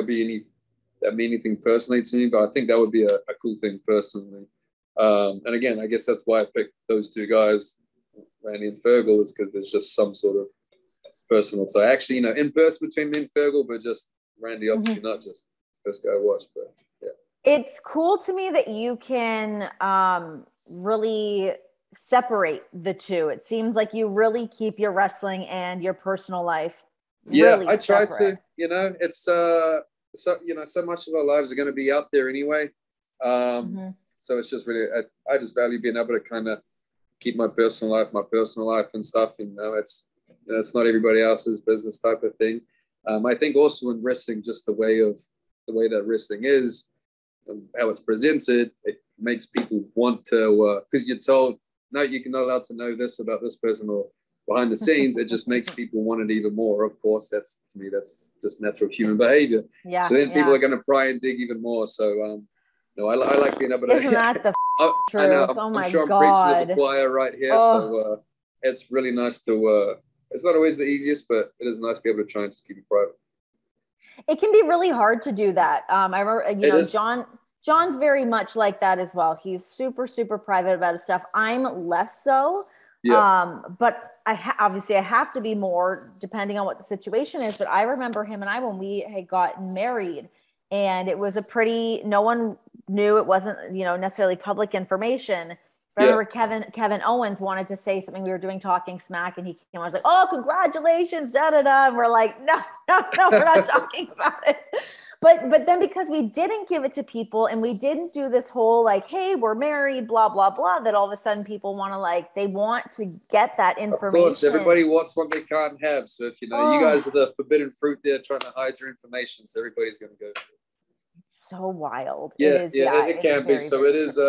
that mean anything personally to me, but I think that would be a cool thing personally. And again, I guess that's why I picked those two guys, Randy and Fergal, is because there's just some sort of personal tie. Actually, you know, in person between me and Fergal, but just Randy, obviously not just first guy I watched, but yeah. It's cool to me that you can really separate the two. It seems like you really keep your wrestling and your personal life really I try separate. to, it's so so much of our lives are going to be out there anyway. So it's just really, I just value being able to kind of keep my personal life and stuff. It's not everybody else's business type of thing. I think also in wrestling, just the way that wrestling is, how it's presented, it makes people want to, because you're told, no, you're not allowed to know this about this person or behind the scenes. It just makes people want it even more. Of course, that's just natural human behavior. Yeah. So then people are going to pry and dig even more. So, no, I like being able to. Isn't that the truth? I know. Oh my I'm sure God. I'm preaching to the choir right here. Oh. So it's really nice to. It's not always the easiest, but it is nice to be able to try and just keep it private. It can be really hard to do that. I remember, John's very much like that as well. He's super, super private about his stuff. I'm less so. Yeah. But obviously I have to be more depending on what the situation is. But I remember him and I, when we had gotten married, and it was no one knew, it wasn't, necessarily public information. I remember Kevin Owens wanted to say something. We were doing Talking Smack, and he came on. I was like, "Oh, congratulations, da da da." And we're like, "No, we're not talking about it." But then, because we didn't give it to people, and we didn't do this whole like, "Hey, we're married," blah blah blah, that all of a sudden people want to they want to get that information. Of course, everybody wants what they can't have. So if you guys are the forbidden fruit there, trying to hide your information, so everybody's going to go. It's so wild. Yeah, it can be. So it is.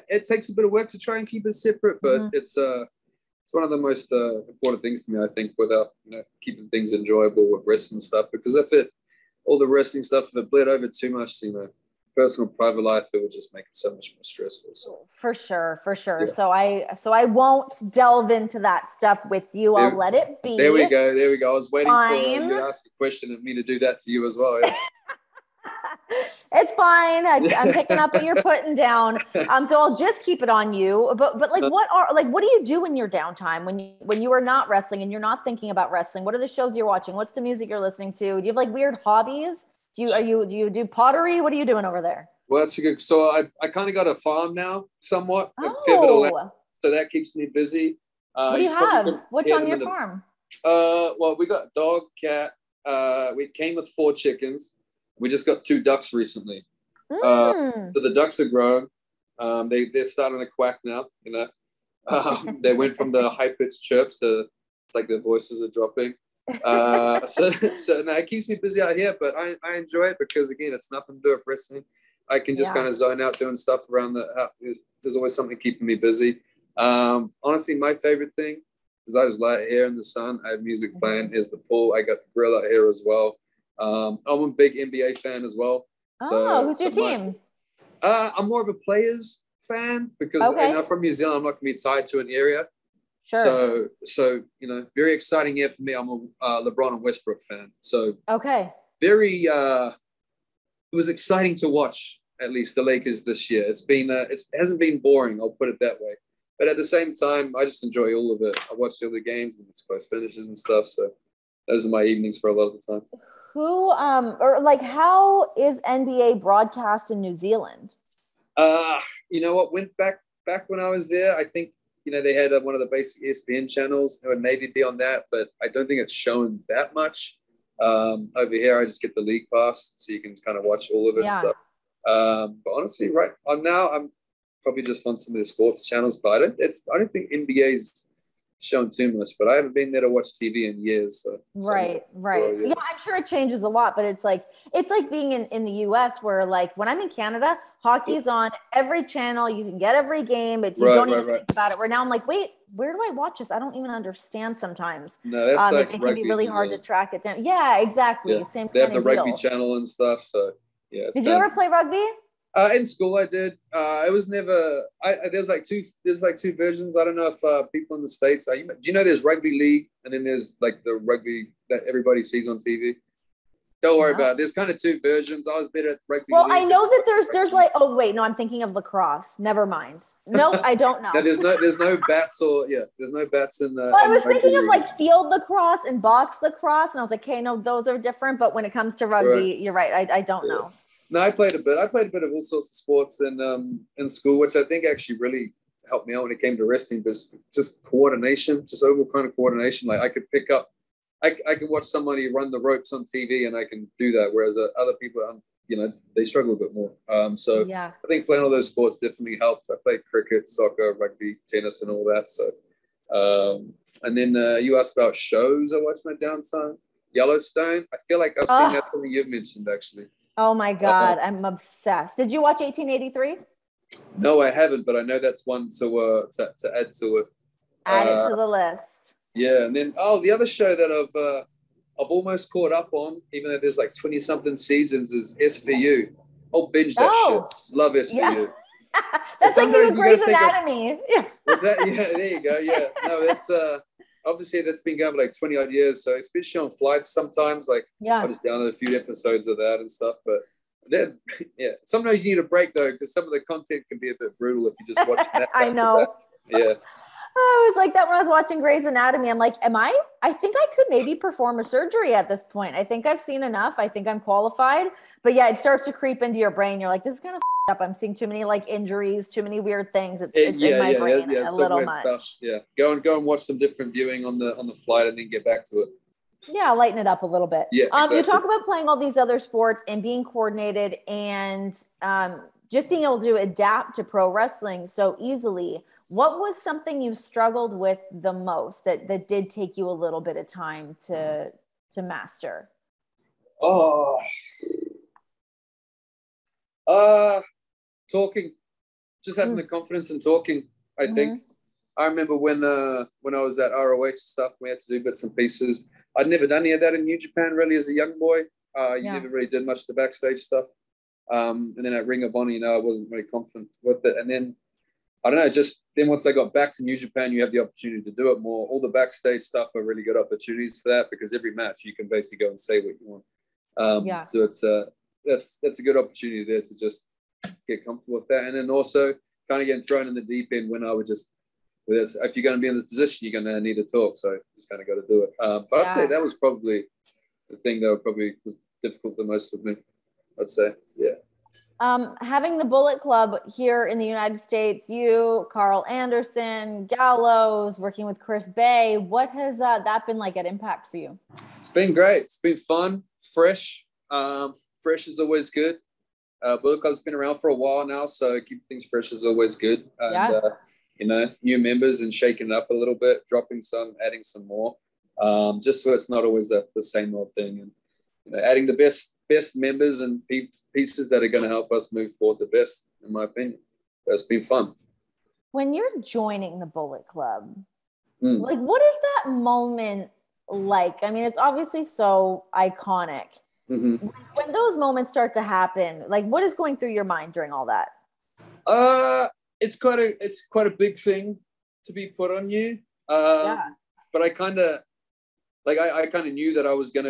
It takes a bit of work to try and keep it separate, but it's one of the most important things to me, I think, without keeping things enjoyable with wrestling stuff. Because all the wrestling stuff, if it bled over too much, personal private life, it would just make it so much more stressful. So for sure. Yeah. So I won't delve into that stuff with you. I'll let it be. There we go. I was waiting for you to ask a question and me to do that to you as well. Yeah. It's fine. I'm picking up what you're putting down. So I'll just keep it on you. But what do you do in your downtime when you are not wrestling and you're not thinking about wrestling? What are the shows you're watching? What's the music you're listening to? Do you have weird hobbies? Do you do pottery? What are you doing over there? Well, that's good. So I kind of got a farm now, somewhat. Oh. So that keeps me busy. What do you have? What's on your farm? Well, we got dog, cat. We came with 4 chickens. We just got 2 ducks recently. So the ducks are grown. They're starting to quack now. They went from the high pitched chirps to it's like their voices are dropping. So no, it keeps me busy out here, but I enjoy it because again, it's nothing to do with wrestling. I can just kind of zone out doing stuff around the house. There's always something keeping me busy. Honestly, my favorite thing is I just lie here in the sun. I have music playing. Is the pool. I got the grill out here as well. I'm a big NBA fan as well. Who's your team? I'm more of a players fan because I'm from New Zealand. I'm not going to be tied to an area. Sure. So very exciting year for me. I'm a LeBron and Westbrook fan. So very. It was exciting to watch. At least the Lakers this year. It hasn't been boring. I'll put it that way. But at the same time, I just enjoy all of it. I watch all the games and it's close finishes and stuff. So those are my evenings for a lot of the time. How is NBA broadcast in New Zealand? You know what? Went back when I was there. I think they had one of the basic ESPN channels. It would maybe be on that, but I don't think it's shown that much. Over here, I just get the league pass, so you can kind of watch all of it and stuff. But honestly, I'm probably just on some of the sports channels, but I don't think NBA's shown too much, but I haven't been there to watch TV in years. So, right. Yeah, I'm sure it changes a lot, but it's like being in the US where when I'm in Canada, hockey's on every channel. You can get every game, but you don't even think about it. Where now I'm like, wait, where do I watch this? I don't even understand sometimes. No, that's it can be really hard to track it down. Yeah, exactly. Yeah. Same they kind have of the deal. rugby channel and stuff. So yeah. Did you ever play rugby? In school, I did. It was never. There's two versions. I don't know if people in the States. Do you know there's rugby league and then there's the rugby that everybody sees on TV. Don't worry about it. There's kind of 2 versions. I was better at rugby. Well, I know that there's oh wait, no, I'm thinking of lacrosse. Never mind. No, I don't know. No, there's no bats there's no bats in the. Well, I was thinking of field lacrosse and box lacrosse, and I was like, okay, no, those are different. But when it comes to rugby, you're right. I don't know. No, I played a bit. I played a bit of all sorts of sports in school, which I think actually really helped me out when it came to wrestling. But just coordination, just overall kind of coordination. Like I could pick up, I could watch somebody run the ropes on TV, and I can do that. Whereas other people, they struggle a bit more. So Yeah. I think playing all those sports definitely helped. I played cricket, soccer, rugby, tennis, and all that. So, and then you asked about shows I watched my downtime. Yellowstone. I feel like I've seen that something you've mentioned actually. Oh my God, I'm obsessed. Did you watch 1883? No, I haven't, but I know that's one to add to it. Add it to the list. Yeah, and then the other show that I've almost caught up on, even though there's like 20 something seasons, is SVU. I'll binge that shit. Love SVU. Yeah. That's like you with Grey's Anatomy. What's that? Yeah, there you go. Yeah, no, that's obviously that's been going for like 20 odd years. So especially on flights, sometimes I just download a few episodes of that and stuff. But then, yeah, sometimes you need a break though, because some of the content can be a bit brutal if you just watch that. I know. Yeah. I was like that when I was watching Grey's Anatomy. I'm like, I think I could maybe perform a surgery at this point. I think I've seen enough. I think I'm qualified. But yeah, it starts to creep into your brain. You're like, this is kind of up. I'm seeing too many like injuries, too many weird things. It's in my brain a little much. Stuff. Yeah. Go and watch some different viewing on the flight and then get back to it. Yeah, lighten it up a little bit. Yeah. Exactly. You talk about playing all these other sports and being coordinated and just being able to adapt to pro wrestling so easily. What was something you struggled with the most that did take you a little bit of time to master? Talking, just having the confidence in talking. I think I remember when I was at ROH stuff, we had to do bits and pieces. I'd never done any of that in New Japan really as a young boy. You never really did much of the backstage stuff. And then at Ring of Honor, I wasn't very confident with it. And then I don't know, just then once I got back to New Japan, you have the opportunity to do it more. All the backstage stuff are really good opportunities for that because every match you can basically go and say what you want. So it's that's a good opportunity there to just get comfortable with that. And then also kind of getting thrown in the deep end when I would just, if you're going to be in this position, you're going to need to talk. So just kind of got to do it. But I'd say that was probably the thing that was difficult the most for me. I'd say, yeah. Having the Bullet Club here in the United States, you, Carl Anderson, Gallows, working with Chris Bay, what has that been like at Impact for you? It's been great. It's been fun, fresh. Fresh is always good. Bullet Club's been around for a while now, so keeping things fresh is always good. And, new members and shaking it up a little bit, dropping some, adding some more, just so it's not always the same old thing. And adding the best members and pieces that are going to help us move forward the best, in my opinion. It's been fun. When you're joining the Bullet Club, like what is that moment like? I mean, it's obviously so iconic. When those moments start to happen, like what is going through your mind during all that? It's quite a big thing to be put on you. But I kind of knew that I was going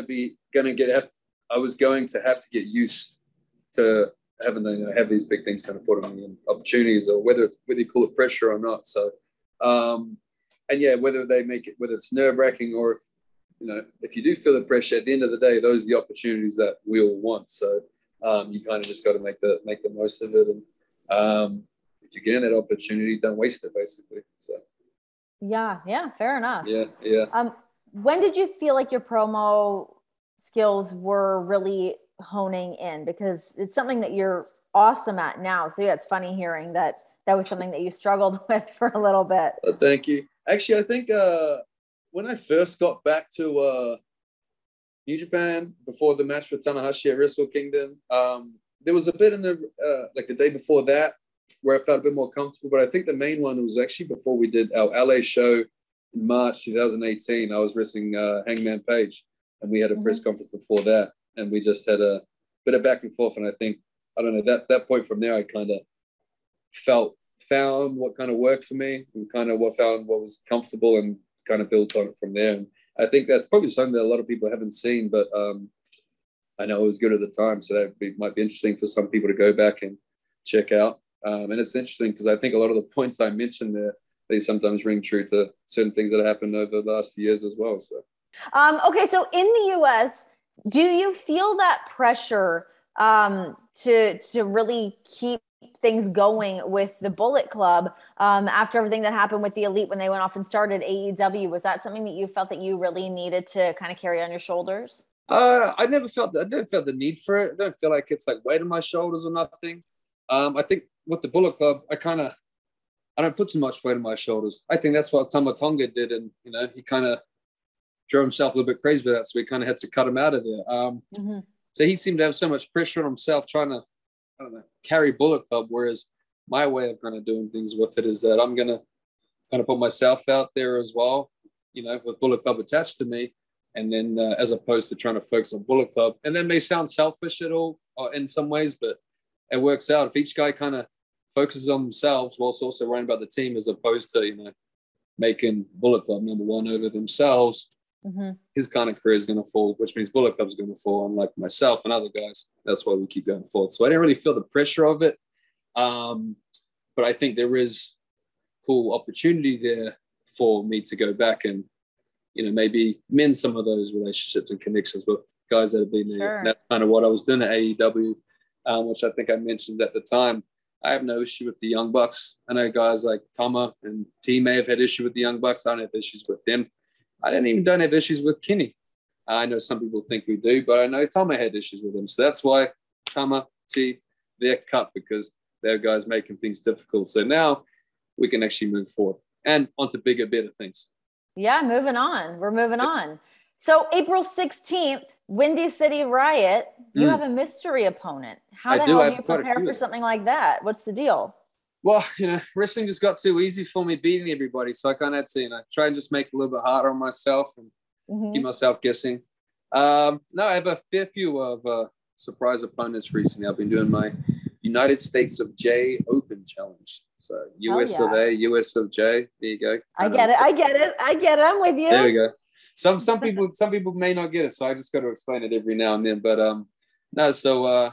to have to get used to having to have these big things kind of put on me and opportunities, or whether you call it pressure or not. So, whether they make it, whether it's nerve wracking or if you do feel the pressure, at the end of the day, those are the opportunities that we all want. So, you kind of just got to make the most of it. And if you're getting that opportunity, don't waste it, basically. So. Yeah, fair enough. Yeah. When did you feel like your promo skills were really honing in? Because it's something that you're awesome at now. So yeah, it's funny hearing that was something that you struggled with for a little bit. Thank you. Actually, I think when I first got back to New Japan before the match with Tanahashi at Wrestle Kingdom, there was a bit in the the day before that where I felt a bit more comfortable. But I think the main one was actually before we did our LA show in March 2018. I was wrestling Hangman Page, and we had a press conference before that, and we just had a bit of back and forth. And I think, I don't know, that point from there, I kind of found what kind of worked for me, and kind of found what was comfortable, and kind of built on it from there. And I think that's probably something that a lot of people haven't seen, but I know it was good at the time. So that might be interesting for some people to go back and check out. And it's interesting because I think a lot of the points I mentioned there, they sometimes ring true to certain things that happened over the last few years as well. So, okay. So in the US, do you feel that pressure to really keep things going with the Bullet Club after everything that happened with the Elite when they went off and started AEW? Was that something that you felt that you really needed to kind of carry on your shoulders? I never felt the need for it. I don't feel like it's like weight on my shoulders or nothing. I think with the Bullet Club, I don't put too much weight on my shoulders. I think that's what Tama Tonga did, and he kind of drove himself a little bit crazy with that, so we kind of had to cut him out of there. So he seemed to have so much pressure on himself trying to, I don't know, carry Bullet Club, whereas my way of kind of doing things with it is that I'm going to kind of put myself out there as well, with Bullet Club attached to me, and then as opposed to trying to focus on Bullet Club. And that may sound selfish at all in some ways, but it works out. If each guy kind of focuses on themselves whilst also worrying about the team, as opposed to, making Bullet Club number one over themselves, his kind of career is going to fall, which means Bullet Club is going to fall, unlike myself and other guys. That's why we keep going forward. So I didn't really feel the pressure of it. But I think there is cool opportunity there for me to go back and, maybe mend some of those relationships and connections with guys that have been there. Sure. And that's kind of what I was doing at AEW, which I think I mentioned at the time. I have no issue with the Young Bucks. I know guys like Tama and T may have had issue with the Young Bucks. I don't have issues with them. I don't have issues with Kenny. I know some people think we do, but I know Tama had issues with him. So that's why Tama, T, they're cut, because they're guys making things difficult. So now we can actually move forward and onto bigger, better things. Yeah, moving on. We're moving on. So April 16th, Windy City Riot, you have a mystery opponent. How the hell do you prepare for something like that? What's the deal? Well, wrestling just got too easy for me beating everybody. So I kind of had to, try and just make it a little bit harder on myself and keep myself guessing. No, I have a fair few of surprise opponents recently. I've been doing my United States of J Open Challenge. So US of A, US of J. There you go. I get it. I'm with you. There we go. Some people may not get it, so I just got to explain it every now and then. But no, so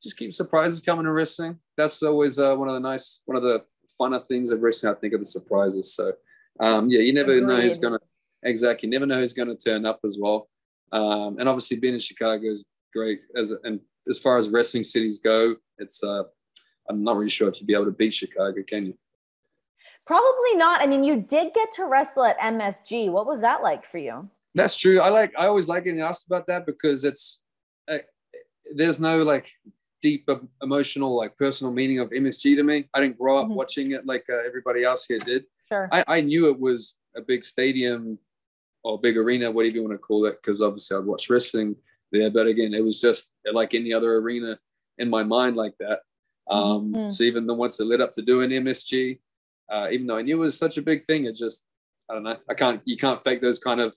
just keep surprises coming to wrestling. That's always one of the funner things of wrestling. I think, of the surprises. So you never know who's never know who's gonna turn up as well. And obviously being in Chicago is great. As far as wrestling cities go, it's I'm not really sure if you'd be able to beat Chicago, can you? Probably not. I mean, you did get to wrestle at MSG. What was that like for you? That's true. I always like getting asked about that, because there's no deep emotional personal meaning of MSG to me. I didn't grow up watching it like everybody else here did. Sure. I knew it was a big stadium or big arena, whatever you want to call it, because obviously I'd watch wrestling there. But again, it was just like any other arena in my mind like that. So even the ones that led up to doing MSG, even though I knew it was such a big thing, it just, I don't know, you can't fake those kind of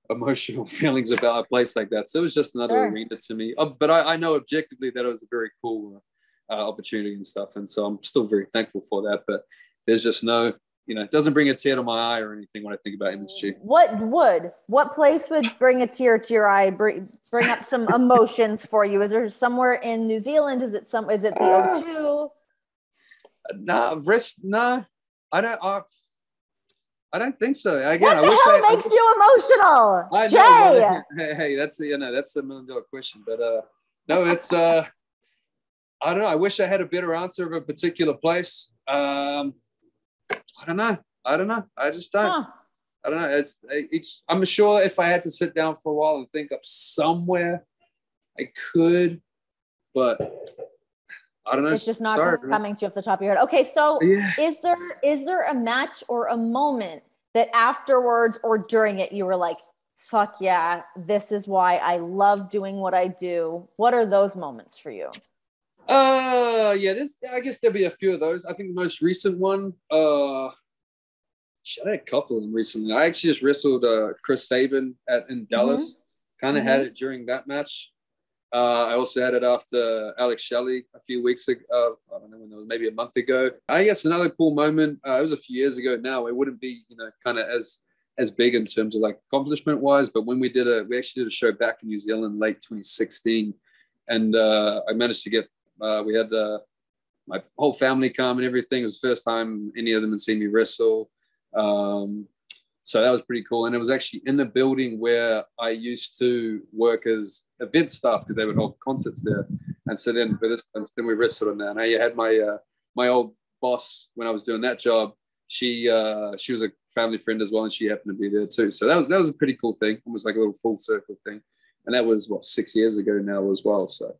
emotional feelings about a place like that. So it was just another arena to me. But I know objectively that it was a very cool opportunity and stuff. And so I'm still very thankful for that. But there's just no, it doesn't bring a tear to my eye or anything when I think about MSG. What place would bring a tear to your eye, bring up some emotions for you? Is there somewhere in New Zealand? Is it the O2? No, I don't think so. Again, what the hell makes you emotional? I know. Jay? Hey, that's the $1 million question. But no, it's I don't know. I wish I had a better answer of a particular place. I don't know. I just don't. I don't know. I'm sure if I had to sit down for a while and think up somewhere, I could, but I don't know. It's just not coming to you off the top of your head. Okay, so is there a match or a moment that afterwards or during it you were like, fuck yeah, this is why I love doing what I do? What are those moments for you? I guess there'll be a few of those. I think the most recent one, I had a couple of them recently. I actually just wrestled Chris Sabin in Dallas. Kind of had it during that match. I also had it after Alex Shelley a few weeks ago. I don't know when it was, maybe a month ago. I guess another cool moment. It was a few years ago now. It wouldn't be, kind of as big in terms of accomplishment wise. But when we actually did a show back in New Zealand late 2016, and I managed to get. We had my whole family come and everything. It was the first time any of them had seen me wrestle. So that was pretty cool. And it was actually in the building where I used to work as event staff, because they would hold concerts there. And so then, but this time, then we wrestled on that. And I had my old boss when I was doing that job. She was a family friend as well, and she happened to be there too. So that was a pretty cool thing. Almost like a little full circle thing. And that was 6 years ago now as well. So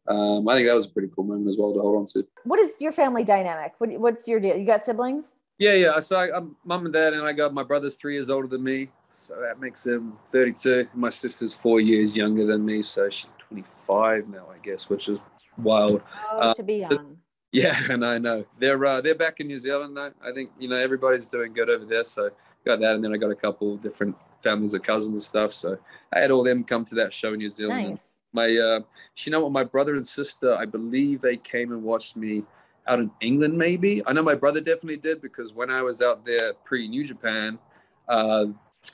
I think that was a pretty cool moment as well to hold on to. What is your family dynamic? What's your deal? You got siblings? Yeah. So I'm mum and dad, and I got my brother's 3 years older than me. So that makes him 32. My sister's 4 years younger than me. So she's 25 now, I guess, which is wild. Oh, to be young. Yeah, and I know. They're back in New Zealand though. I think, everybody's doing good over there. So got that, and then I got a couple different families of cousins and stuff. So I had all them come to that show in New Zealand. Nice. My brother and sister, I believe they came and watched me out in England, maybe. I know my brother definitely did, because when I was out there pre-New Japan,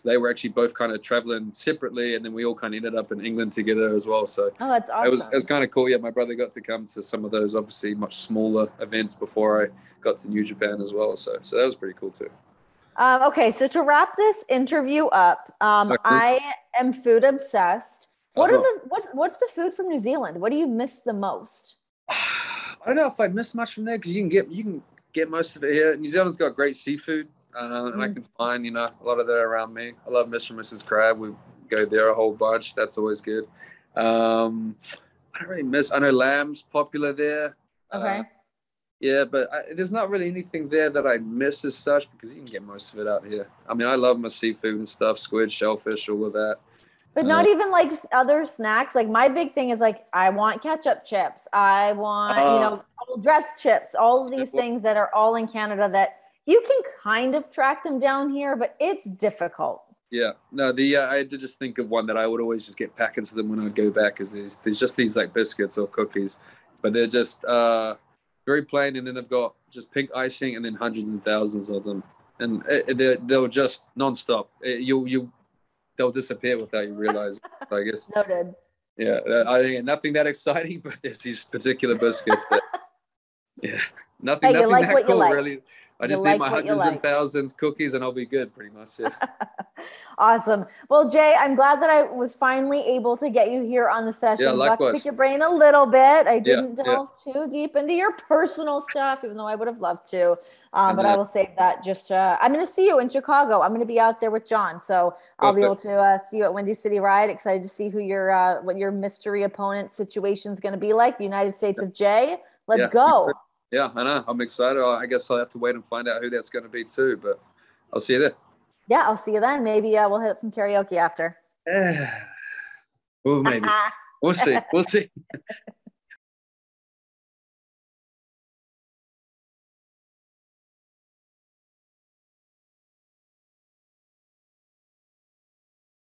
they were actually both kind of traveling separately, and then we all kind of ended up in England together as well. So that's awesome. It was kind of cool. Yeah, my brother got to come to some of those obviously much smaller events before I got to New Japan as well. So that was pretty cool too. Okay, so to wrap this interview up, I am food obsessed. What's the food from New Zealand? What do you miss the most? I don't know if I miss much from there, because you can get most of it here. New Zealand's got great seafood, and I can find a lot of that around me. I love Mr. and Mrs. Crab. We go there a whole bunch. That's always good. I don't really miss. I know lamb's popular there. Okay. Yeah, but there's not really anything there that I miss as such, because you can get most of it out here. I mean, I love my seafood and stuff, squid, shellfish, all of that. But not even like other snacks. Like my big thing is like, I want ketchup chips. I want, double dressed chips, all of these things that are all in Canada that you can kind of track them down here, but it's difficult. Yeah, no, I did just think of one that I would always just get packets of them when I go back, is there's just these like biscuits or cookies, but they're just very plain, and then they've got just pink icing and then hundreds and thousands of them, and they'll just nonstop. They'll disappear without you realize, I guess. Noted. Yeah, I think nothing that exciting, but there's these particular biscuits that, nothing that cool, really. I just need my hundreds and thousands cookies, and I'll be good, pretty much. Yeah. Awesome. Well, Jay, I'm glad that I was finally able to get you here on the session. Yeah, likewise. Got to pick your brain a little bit. I didn't delve too deep into your personal stuff, even though I would have loved to. But I will save that. I'm going to see you in Chicago. I'm going to be out there with John, so I'll be able to see you at Windy City Riot. Excited to see who what your mystery opponent situation is going to be like. The United States of Jay. Let's go. Yeah, I know. I'm excited. I guess I'll have to wait and find out who that's going to be too, but I'll see you there. Yeah, I'll see you then. Maybe we'll hit up some karaoke after. Well, maybe. We'll see.